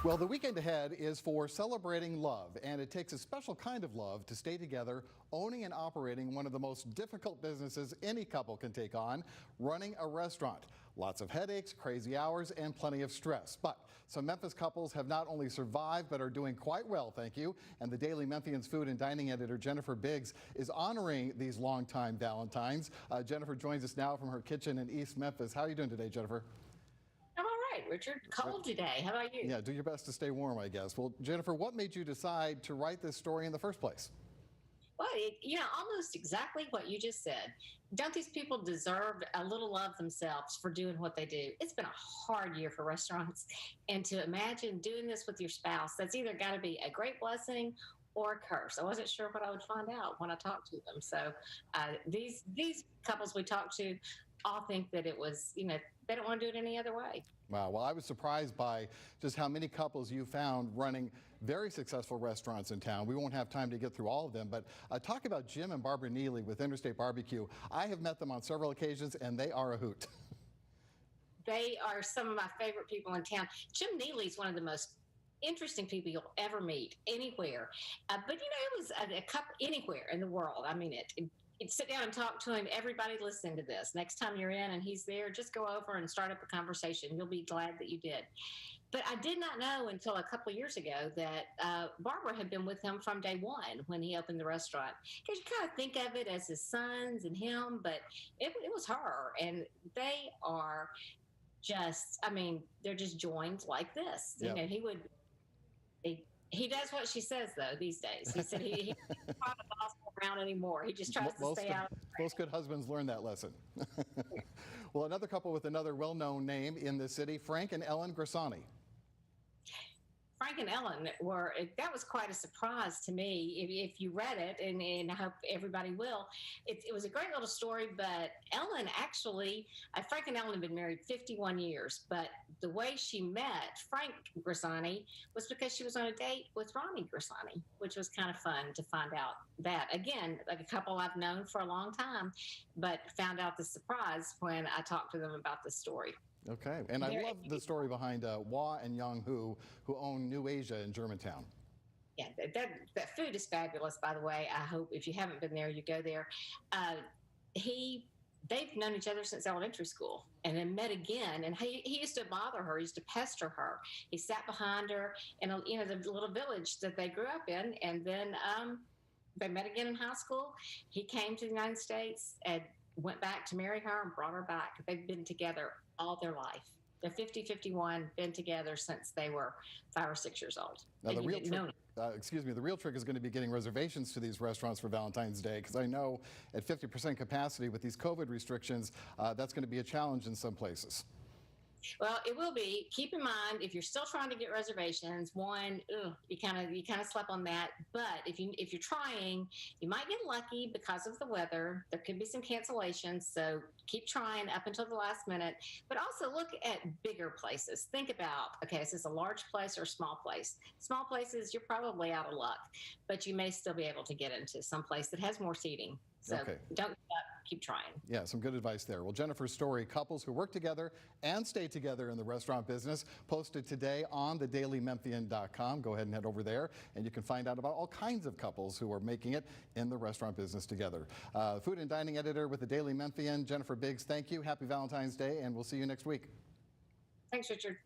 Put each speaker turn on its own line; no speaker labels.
Well, the weekend ahead is for celebrating love, and it takes a special kind of love to stay together, owning and operating one of the most difficult businesses any couple can take on, running a restaurant. Lots of headaches, crazy hours, and plenty of stress. But some Memphis couples have not only survived, but are doing quite well, thank you. And the Daily Memphian's food and dining editor, Jennifer Biggs, is honoring these longtime Valentines. Jennifer joins us now from her kitchen in East Memphis. How are you doing today, Jennifer?
I'm all right, Richard. Cold today. How about you?
Yeah, do your best to stay warm, I guess. Well, Jennifer, what made you decide to write this story in the first place?
Well, almost exactly what you just said. Don't these people deserve a little love themselves for doing what they do? It's been a hard year for restaurants. And to imagine doing this with your spouse, that's either got to be a great blessing or a curse. I wasn't sure what I would find out when I talked to them. So these couples we talked to all think that it was, they don't want to do it any other way.
Wow. Well, I was surprised by just how many couples you found running very successful restaurants in town. We won't have time to get through all of them, but talk about Jim and Barbara Neely with Interstate BBQ. I have met them on several occasions, and they are a hoot.
They are some of my favorite people in town. Jim Neely is one of the most interesting people you'll ever meet anywhere. But it was a couple anywhere in the world. I mean, sit down and talk to him. Everybody listening to this. Next time you're in and he's there, just go over and start up a conversation. You'll be glad that you did. But I did not know until a couple of years ago that Barbara had been with him from day one when he opened the restaurant. Because you kind of think of it as his sons and him, but it was her. And they are just, they're just joined like this.
Yep.
He does what she says, though, these days. He said he doesn't try to boss around anymore. He just tries to stay out.
Most good husbands learn that lesson. Well, another couple with another well-known name in the city, Frank and Ellen Grisani.
Frank and Ellen that was quite a surprise to me. If you read it, and I hope everybody will, it was a great little story. But Ellen actually, Frank and Ellen have been married 51 years. But the way she met Frank Grisani was because she was on a date with Ronnie Grisani, which was kind of fun to find out that. Again, like a couple I've known for a long time, but found out the surprise when I talked to them about this story.
Okay, and I love the story behind Wah and Young Hu, who own New Asia in Germantown.
Yeah, that food is fabulous, by the way. I hope if you haven't been there, you go there. They've known each other since elementary school and then met again. And he used to bother her. He used to pester her. He sat behind her in the little village that they grew up in. And then they met again in high school. He came to the United States and went back to marry her and brought her back. They've been together all their life. They're 50, 51, been together since they were 5 or 6 years old.
Now, the real trick is going to be getting reservations to these restaurants for Valentine's Day, because I know at 50% capacity with these COVID restrictions, that's going to be a challenge in some places.
Well, it will be. Keep in mind, if you're still trying to get reservations, you kind of slept on that. But if you're trying, you might get lucky because of the weather. There could be some cancellations, so keep trying up until the last minute. But also look at bigger places. Think about, okay, is this a large place or a small place? Small places, you're probably out of luck, but you may still be able to get into some place that has more seating. So don't give up, keep trying.
Yeah, some good advice there. Well, Jennifer's story, couples who work together and stay together in the restaurant business, posted today on thedailymemphian.com. Go ahead and head over there, and you can find out about all kinds of couples who are making it in the restaurant business together. Food and dining editor with the Daily Memphian, Jennifer Biggs, thank you. Happy Valentine's Day, and we'll see you next week.
Thanks, Richard.